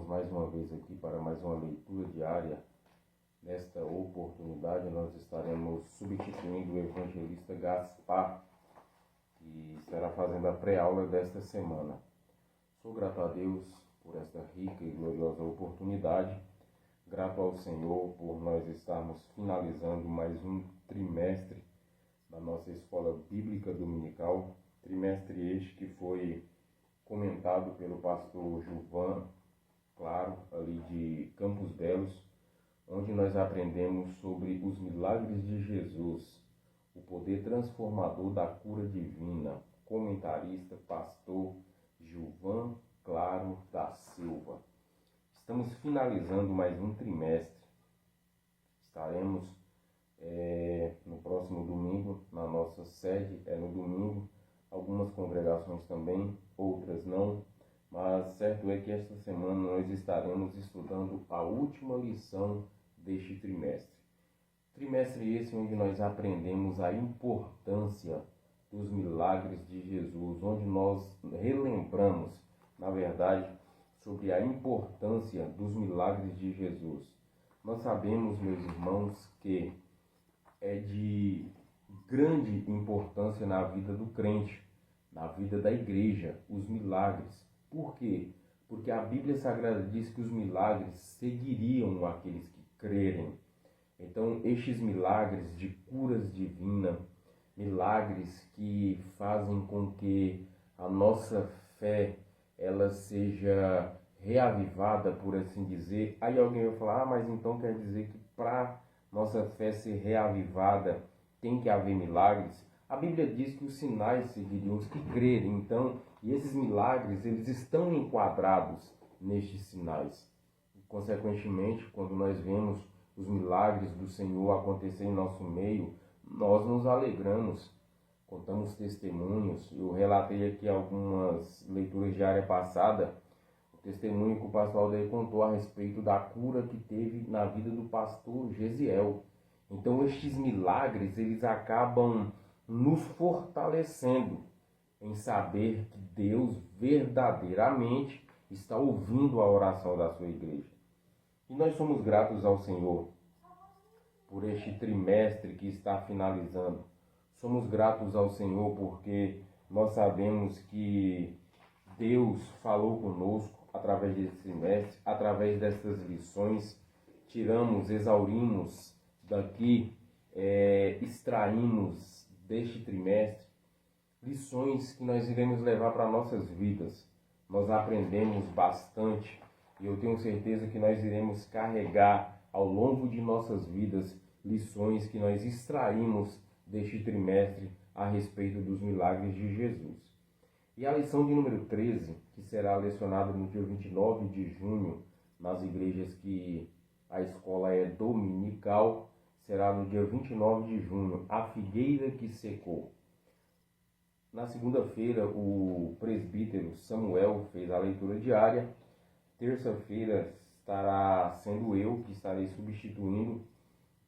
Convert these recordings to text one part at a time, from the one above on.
mais uma vez aqui para mais uma leitura diária. Nesta oportunidade nós estaremos substituindo o evangelista Gaspar, que estará fazendo a pré-aula desta semana. Sou grato a Deus por esta rica e gloriosa oportunidade. Grato ao Senhor por nós estarmos finalizando mais um trimestre da nossa escola bíblica dominical. Trimestre este que foi comentado pelo pastor Gilvan, claro, ali de Campos Belos, onde nós aprendemos sobre os milagres de Jesus, o poder transformador da cura divina. Comentarista, pastor Gilvan Claro da Silva. Estamos finalizando mais um trimestre. Estaremos no próximo domingo, na nossa sede, no domingo. Algumas congregações também, outras não. Mas certo é que esta semana nós estaremos estudando a última lição deste trimestre. Trimestre esse onde nós aprendemos a importância dos milagres de Jesus, onde nós relembramos, na verdade, sobre a importância dos milagres de Jesus. Nós sabemos, meus irmãos, que é de grande importância na vida do crente, na vida da igreja, os milagres. Por quê? Porque a Bíblia Sagrada diz que os milagres seguiriam aqueles que crerem. Então, estes milagres de curas divinas, milagres que fazem com que a nossa fé ela seja reavivada, por assim dizer. Aí alguém vai falar, mas então quer dizer que para nossa fé ser reavivada tem que haver milagres? A Bíblia diz que os sinais seguiriam os que crerem. Então, e esses milagres, eles estão enquadrados nestes sinais. E, consequentemente, quando nós vemos os milagres do Senhor acontecer em nosso meio, nós nos alegramos, contamos testemunhos. Eu relatei aqui algumas leituras de área passada, o testemunho que o pastor Aldair contou a respeito da cura que teve na vida do pastor Gesiel. Então, estes milagres, eles acabam nos fortalecendo em saber que Deus verdadeiramente está ouvindo a oração da sua igreja. E nós somos gratos ao Senhor por este trimestre que está finalizando. Somos gratos ao Senhor porque nós sabemos que Deus falou conosco através desse trimestre, através dessas lições. Tiramos, exaurimos daqui, extraímos deste trimestre lições que nós iremos levar para nossas vidas. Nós aprendemos bastante e eu tenho certeza que nós iremos carregar ao longo de nossas vidas lições que nós extraímos deste trimestre a respeito dos milagres de Jesus. E a lição de número 13, que será lecionada no dia 29 de junho, nas igrejas que a escola é dominical, será no dia 29 de junho, a figueira que secou. Na segunda-feira, o presbítero Samuel fez a leitura diária. Terça-feira estará sendo eu que estarei substituindo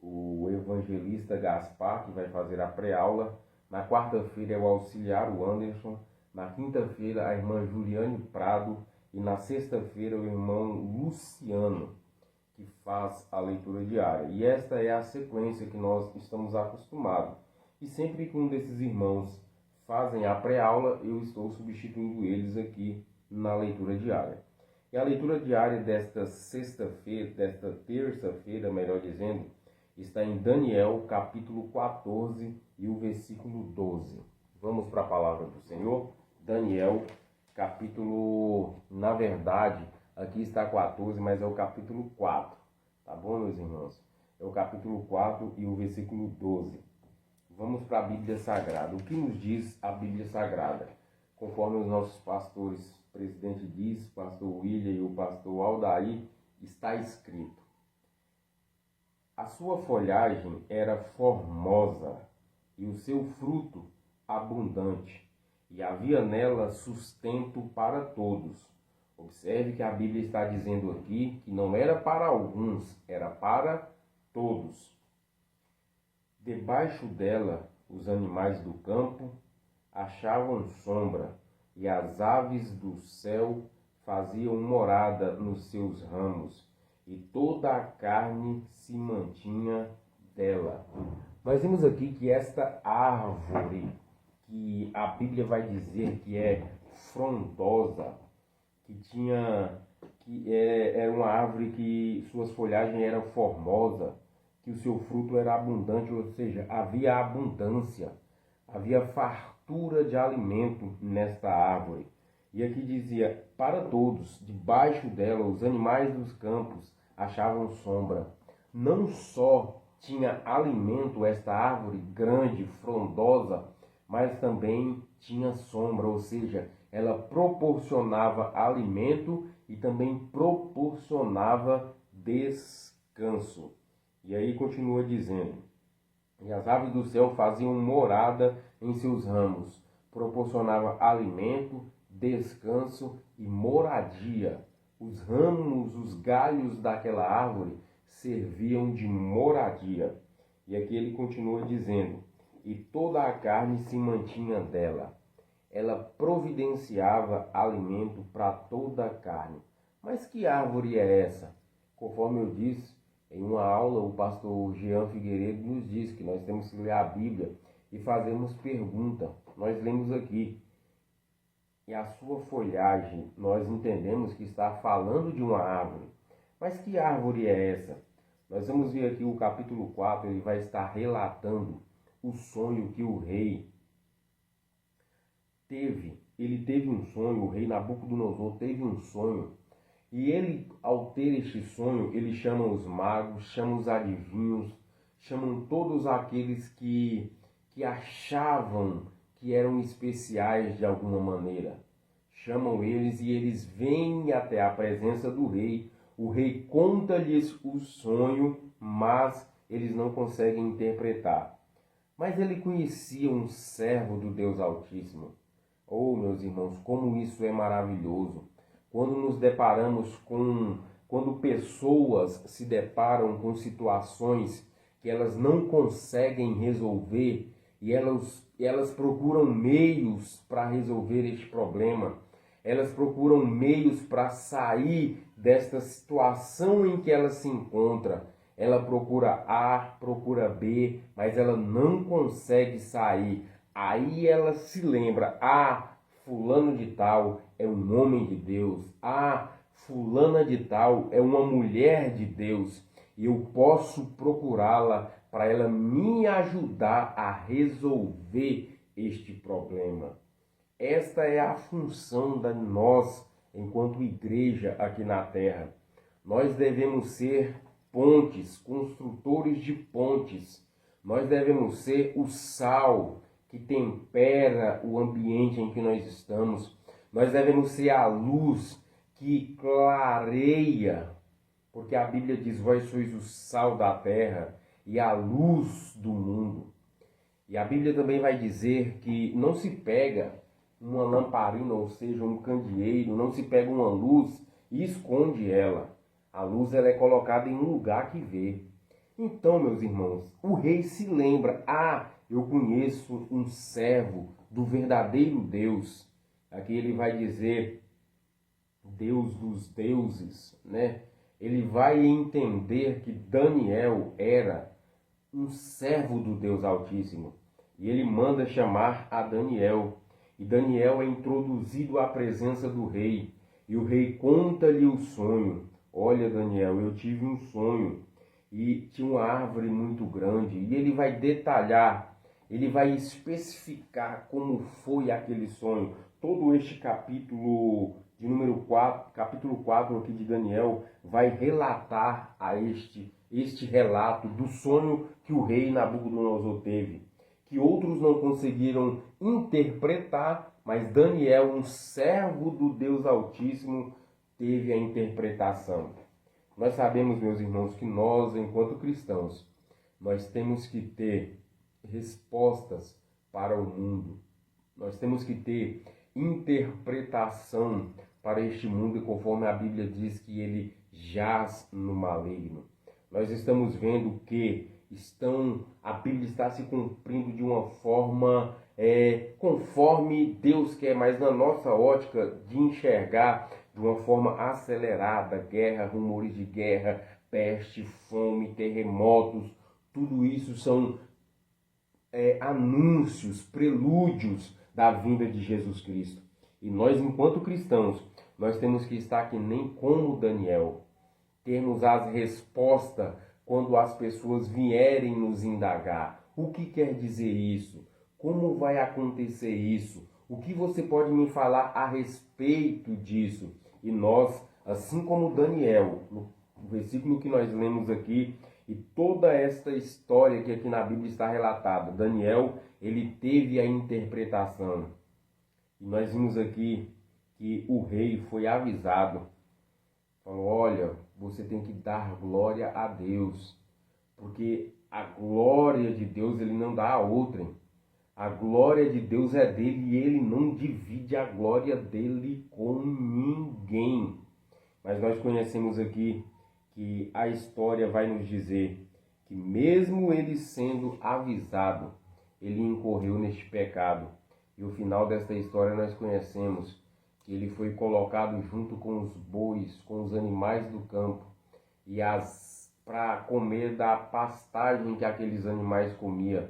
o evangelista Gaspar, que vai fazer a pré-aula. Na quarta-feira é o auxiliar, o Anderson. Na quinta-feira, a irmã Juliane Prado. E na sexta-feira, o irmão Luciano, que faz a leitura diária. E esta é a sequência que nós estamos acostumados. E sempre que um desses irmãos fazem a pré-aula, eu estou substituindo eles aqui na leitura diária. E a leitura diária desta sexta-feira, desta terça-feira, melhor dizendo, está em Daniel, capítulo 14 e o versículo 12. Vamos para a palavra do Senhor. Daniel, capítulo, na verdade, aqui está 14, mas é o capítulo 4. Tá bom, meus irmãos? É o capítulo 4 e o versículo 12. Vamos para a Bíblia Sagrada. O que nos diz a Bíblia Sagrada? Conforme os nossos pastores, o presidente diz, o pastor William e o pastor Aldair, está escrito: a sua folhagem era formosa e o seu fruto abundante, e havia nela sustento para todos. Observe que a Bíblia está dizendo aqui que não era para alguns, era para todos. Debaixo dela, os animais do campo achavam sombra, e as aves do céu faziam morada nos seus ramos, e toda a carne se mantinha dela. Nós vimos aqui que esta árvore, que a Bíblia vai dizer que é frondosa, era uma árvore que suas folhagens eram formosas, que o seu fruto era abundante, ou seja, havia abundância, havia fartura de alimento nesta árvore. E aqui dizia, para todos, debaixo dela, os animais dos campos achavam sombra. Não só tinha alimento esta árvore grande, frondosa, mas também tinha sombra, ou seja, ela proporcionava alimento e também proporcionava descanso. E aí continua dizendo, e as aves do céu faziam morada em seus ramos, proporcionava alimento, descanso e moradia. Os ramos, os galhos daquela árvore serviam de moradia. E aqui ele continua dizendo, e toda a carne se mantinha dela. Ela providenciava alimento para toda a carne. Mas que árvore é essa? Conforme eu disse, em uma aula, o pastor Jean Figueiredo nos disse que nós temos que ler a Bíblia e fazermos pergunta. Nós lemos aqui, e a sua folhagem, nós entendemos que está falando de uma árvore. Mas que árvore é essa? Nós vamos ver aqui o capítulo 4, ele vai estar relatando o sonho que o rei teve. Ele teve um sonho, o rei Nabucodonosor teve um sonho. E ele, ao ter este sonho, ele chama os magos, chama os adivinhos, chamam todos aqueles que achavam que eram especiais de alguma maneira. Chamam eles e eles vêm até a presença do rei. O rei conta-lhes o sonho, mas eles não conseguem interpretar. Mas ele conhecia um servo do Deus Altíssimo. Oh, meus irmãos, como isso é maravilhoso. Quando nos deparamos quando pessoas se deparam com situações que elas não conseguem resolver e elas procuram meios para resolver este problema. Elas procuram meios para sair desta situação em que ela se encontra. Ela procura A, procura B, mas ela não consegue sair. Aí ela se lembra, fulano de tal é um homem de Deus. Fulana de tal é uma mulher de Deus. E eu posso procurá-la para ela me ajudar a resolver este problema. Esta é a função de nós, enquanto igreja aqui na terra. Nós devemos ser pontes, construtores de pontes. Nós devemos ser o sal que tempera o ambiente em que nós estamos. Nós devemos ser a luz que clareia, porque a Bíblia diz, vós sois o sal da terra e a luz do mundo. E a Bíblia também vai dizer que não se pega uma lamparina, ou seja, um candeeiro, não se pega uma luz e esconde ela. A luz ela é colocada em um lugar que vê. Então, meus irmãos, o rei se lembra, eu conheço um servo do verdadeiro Deus. Aqui ele vai dizer, Deus dos deuses, né? Ele vai entender que Daniel era um servo do Deus Altíssimo. E ele manda chamar a Daniel. E Daniel é introduzido à presença do rei. E o rei conta-lhe o sonho. Olha, Daniel, eu tive um sonho. E tinha uma árvore muito grande. E ele vai detalhar, ele vai especificar como foi aquele sonho. Todo este capítulo de número 4, capítulo 4 aqui de Daniel, vai relatar este relato do sonho que o rei Nabucodonosor teve, que outros não conseguiram interpretar, mas Daniel, um servo do Deus Altíssimo, teve a interpretação. Nós sabemos, meus irmãos, que nós, enquanto cristãos, nós temos que ter respostas para o mundo. Nós temos que ter interpretação para este mundo, conforme a Bíblia diz que ele jaz no maligno. Nós estamos vendo que a Bíblia está se cumprindo de uma forma conforme Deus quer, mas na nossa ótica de enxergar, de uma forma acelerada, guerra, rumores de guerra, peste, fome, terremotos, tudo isso são anúncios, prelúdios da vinda de Jesus Cristo. E nós, enquanto cristãos, nós temos que estar que nem como Daniel, termos as respostas quando as pessoas vierem nos indagar. O que quer dizer isso? Como vai acontecer isso? O que você pode me falar a respeito disso? E nós, assim como Daniel, no versículo que nós lemos aqui, e toda esta história que aqui na Bíblia está relatada, Daniel, ele teve a interpretação. E nós vimos aqui que o rei foi avisado. Falou, olha, você tem que dar glória a Deus, porque a glória de Deus ele não dá a outrem. A glória de Deus é dele e ele não divide a glória dele com ninguém. Mas nós conhecemos aqui que a história vai nos dizer que mesmo ele sendo avisado, ele incorreu neste pecado. E o final desta história nós conhecemos que ele foi colocado junto com os bois, com os animais do campo, e para comer da pastagem que aqueles animais comiam.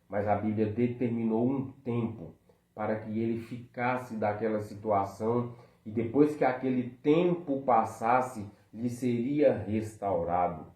Mas a Bíblia determinou um tempo para que ele ficasse daquela situação, e depois que aquele tempo passasse, lhe seria restaurado.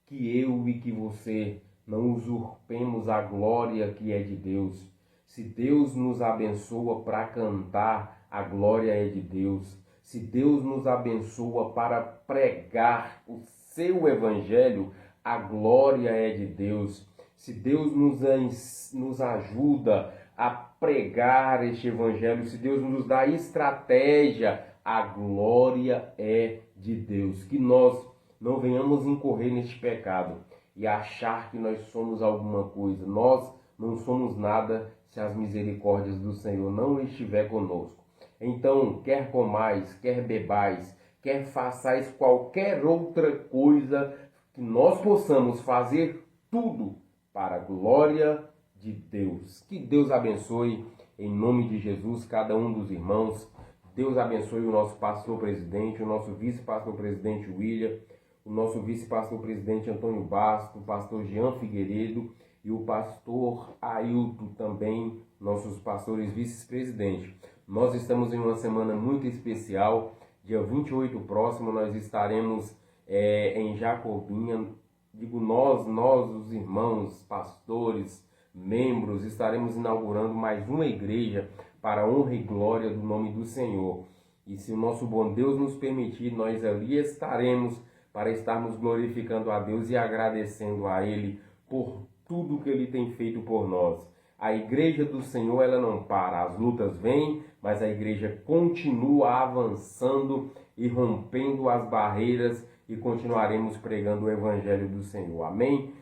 Que eu e que você não usurpemos a glória que é de Deus. Se Deus nos abençoa para cantar, a glória é de Deus. Se Deus nos abençoa para pregar o seu evangelho, a glória é de Deus. Se Deus nos ajuda a pregar este evangelho, se Deus nos dá estratégia, a glória é de Deus. Que nós não venhamos incorrer neste pecado e achar que nós somos alguma coisa. Nós não somos nada se as misericórdias do Senhor não estiver conosco. Então, quer comais, quer bebais, quer façais qualquer outra coisa, que nós possamos fazer tudo para a glória de Deus. Que Deus abençoe, em nome de Jesus, cada um dos irmãos. Deus abençoe o nosso pastor-presidente, o nosso vice-pastor-presidente William, o nosso vice-pastor-presidente Antônio Basto, o pastor Jean Figueiredo e o pastor Ailton também, nossos pastores vice-presidentes. Nós estamos em uma semana muito especial. Dia 28 próximo nós estaremos em Jacobina. Digo nós, os irmãos, pastores, membros, estaremos inaugurando mais uma igreja para a honra e glória do nome do Senhor. E se o nosso bom Deus nos permitir, nós ali estaremos para estarmos glorificando a Deus e agradecendo a Ele por tudo que Ele tem feito por nós. A igreja do Senhor, ela não para. As lutas vêm, mas a igreja continua avançando e rompendo as barreiras, e continuaremos pregando o evangelho do Senhor. Amém?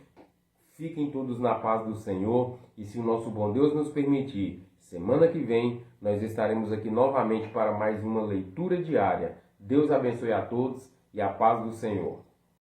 Fiquem todos na paz do Senhor, e se o nosso bom Deus nos permitir, semana que vem nós estaremos aqui novamente para mais uma leitura diária. Deus abençoe a todos e a paz do Senhor.